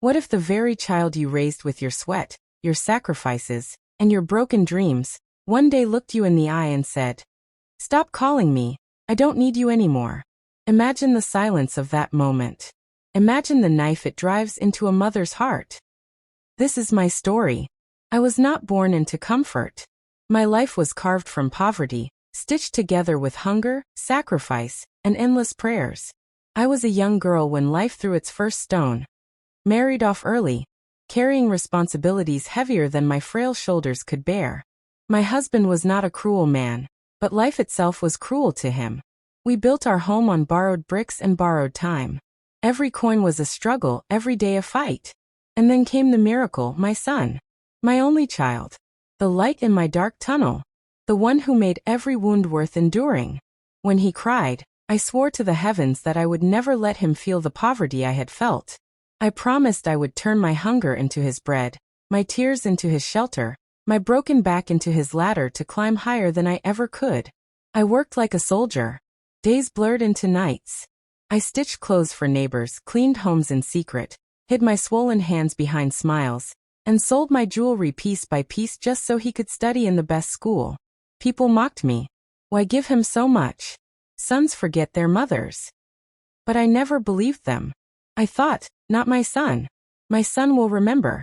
What if the very child you raised with your sweat, your sacrifices, and your broken dreams, one day looked you in the eye and said, "Stop calling me, I don't need you anymore." Imagine the silence of that moment. Imagine the knife it drives into a mother's heart. This is my story. I was not born into comfort. My life was carved from poverty, stitched together with hunger, sacrifice, and endless prayers. I was a young girl when life threw its first stone. Married off early, carrying responsibilities heavier than my frail shoulders could bear. My husband was not a cruel man, but life itself was cruel to him. We built our home on borrowed bricks and borrowed time. Every coin was a struggle, every day a fight. And then came the miracle, my son. My only child. The light in my dark tunnel. The one who made every wound worth enduring. When he cried, I swore to the heavens that I would never let him feel the poverty I had felt. I promised I would turn my hunger into his bread, my tears into his shelter, my broken back into his ladder to climb higher than I ever could. I worked like a soldier. Days blurred into nights. I stitched clothes for neighbors, cleaned homes in secret, hid my swollen hands behind smiles, and sold my jewelry piece by piece just so he could study in the best school. People mocked me. Why give him so much? Sons forget their mothers. But I never believed them. I thought, not my son. My son will remember.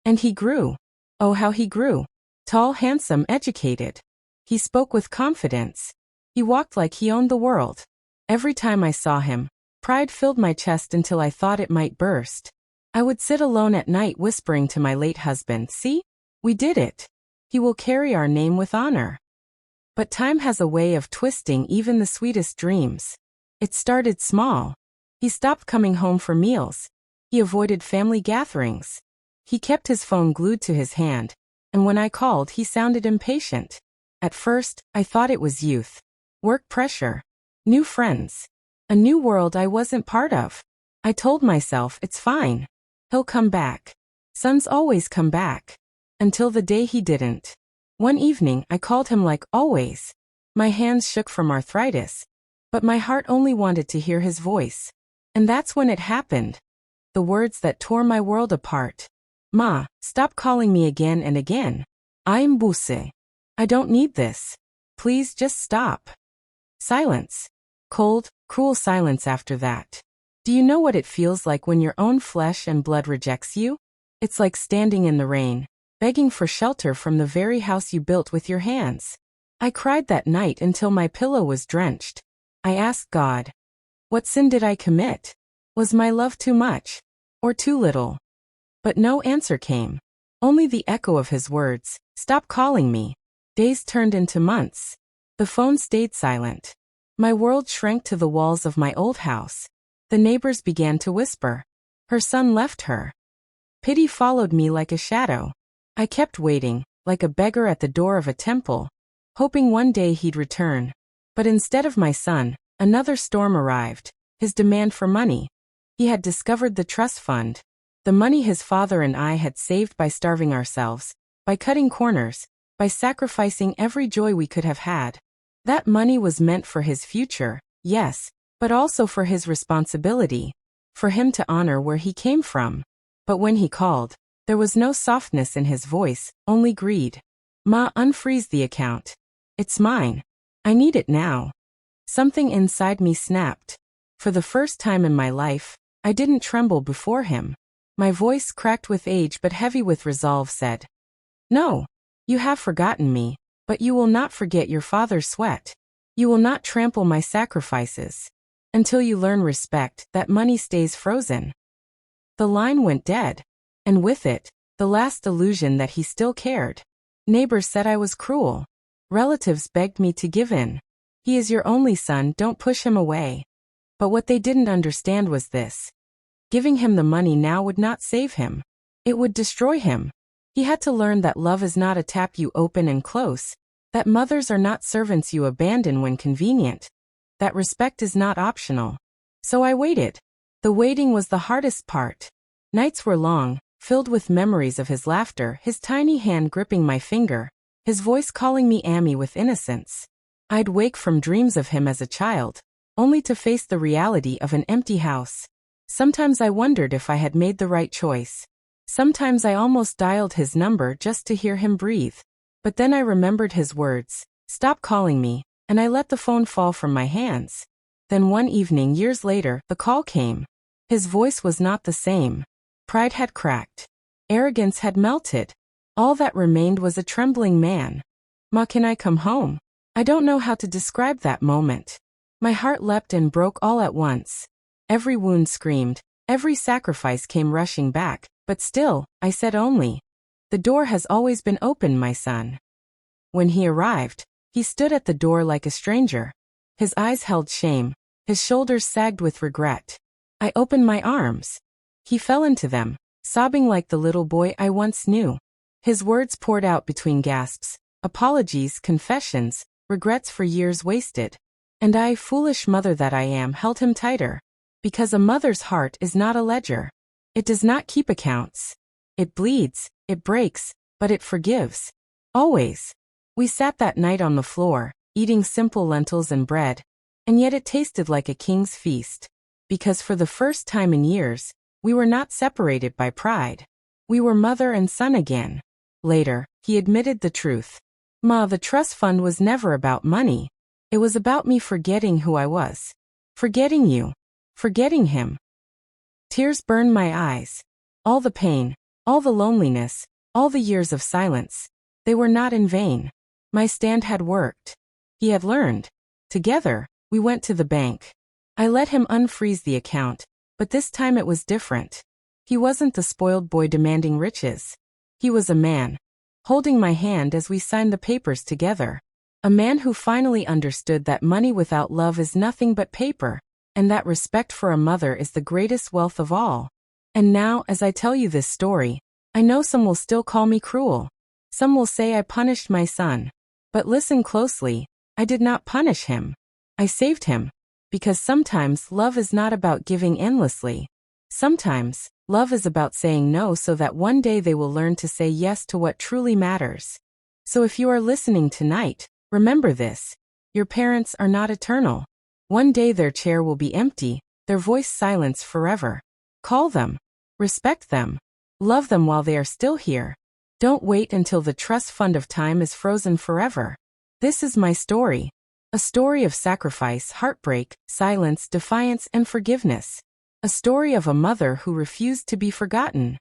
And he grew. Oh, how he grew. Tall, handsome, educated. He spoke with confidence. He walked like he owned the world. Every time I saw him, pride filled my chest until I thought it might burst. I would sit alone at night whispering to my late husband, "See? We did it. He will carry our name with honor." But time has a way of twisting even the sweetest dreams. It started small. He stopped coming home for meals. He avoided family gatherings. He kept his phone glued to his hand, and when I called he sounded impatient. At first, I thought it was youth. Work pressure. New friends. A new world I wasn't part of. I told myself, it's fine. He'll come back. Sons always come back. Until the day he didn't. One evening, I called him like always. My hands shook from arthritis. But my heart only wanted to hear his voice. And that's when it happened. The words that tore my world apart. "Ma, stop calling me again and again. I'm Buse. I don't need this. Please just stop." Silence. Cold, cruel silence after that. Do you know what it feels like when your own flesh and blood rejects you? It's like standing in the rain, begging for shelter from the very house you built with your hands. I cried that night until my pillow was drenched. I asked God, what sin did I commit? Was my love too much? Or too little? But no answer came. Only the echo of his words, "Stop calling me." Days turned into months. The phone stayed silent. My world shrank to the walls of my old house. The neighbors began to whisper. Her son left her. Pity followed me like a shadow. I kept waiting, like a beggar at the door of a temple, hoping one day he'd return. But instead of my son, another storm arrived, his demand for money. He had discovered the trust fund, the money his father and I had saved by starving ourselves, by cutting corners, by sacrificing every joy we could have had. That money was meant for his future, yes, but also for his responsibility, for him to honor where he came from. But when he called, there was no softness in his voice, only greed. "Ma, unfreeze the account. It's mine. I need it now." Something inside me snapped. For the first time in my life, I didn't tremble before him. My voice, cracked with age but heavy with resolve, said, "No, you have forgotten me. But you will not forget your father's sweat. You will not trample my sacrifices. Until you learn respect, that money stays frozen." The line went dead. And with it, the last illusion that he still cared. Neighbors said I was cruel. Relatives begged me to give in. "He is your only son, don't push him away." But what they didn't understand was this. Giving him the money now would not save him. It would destroy him. He had to learn that love is not a tap you open and close, that mothers are not servants you abandon when convenient, that respect is not optional. So I waited. The waiting was the hardest part. Nights were long, filled with memories of his laughter, his tiny hand gripping my finger, his voice calling me Amy with innocence. I'd wake from dreams of him as a child, only to face the reality of an empty house. Sometimes I wondered if I had made the right choice. Sometimes I almost dialed his number just to hear him breathe. But then I remembered his words, "Stop calling me," and I let the phone fall from my hands. Then one evening years later, the call came. His voice was not the same. Pride had cracked. Arrogance had melted. All that remained was a trembling man. "Ma, can I come home?" I don't know how to describe that moment. My heart leapt and broke all at once. Every wound screamed. Every sacrifice came rushing back. But still, I said only, "The door has always been open, my son." When he arrived, he stood at the door like a stranger. His eyes held shame. His shoulders sagged with regret. I opened my arms. He fell into them, sobbing like the little boy I once knew. His words poured out between gasps, apologies, confessions, regrets for years wasted. And I, foolish mother that I am, held him tighter. Because a mother's heart is not a ledger. It does not keep accounts. It bleeds, it breaks, but it forgives. Always. We sat that night on the floor, eating simple lentils and bread, and yet it tasted like a king's feast. Because for the first time in years, we were not separated by pride. We were mother and son again. Later, he admitted the truth. "Ma, the trust fund was never about money. It was about me forgetting who I was. Forgetting you. Forgetting him." Tears burned my eyes. All the pain, all the loneliness, all the years of silence, they were not in vain. My stand had worked. He had learned. Together, we went to the bank. I let him unfreeze the account, but this time it was different. He wasn't the spoiled boy demanding riches. He was a man, holding my hand as we signed the papers together. A man who finally understood that money without love is nothing but paper, and that respect for a mother is the greatest wealth of all. And now, as I tell you this story, I know some will still call me cruel. Some will say I punished my son. But listen closely, I did not punish him. I saved him. Because sometimes love is not about giving endlessly. Sometimes, love is about saying no so that one day they will learn to say yes to what truly matters. So if you are listening tonight, remember this. Your parents are not eternal. One day their chair will be empty, their voice silenced forever. Call them. Respect them. Love them while they are still here. Don't wait until the trust fund of time is frozen forever. This is my story. A story of sacrifice, heartbreak, silence, defiance, and forgiveness. A story of a mother who refused to be forgotten.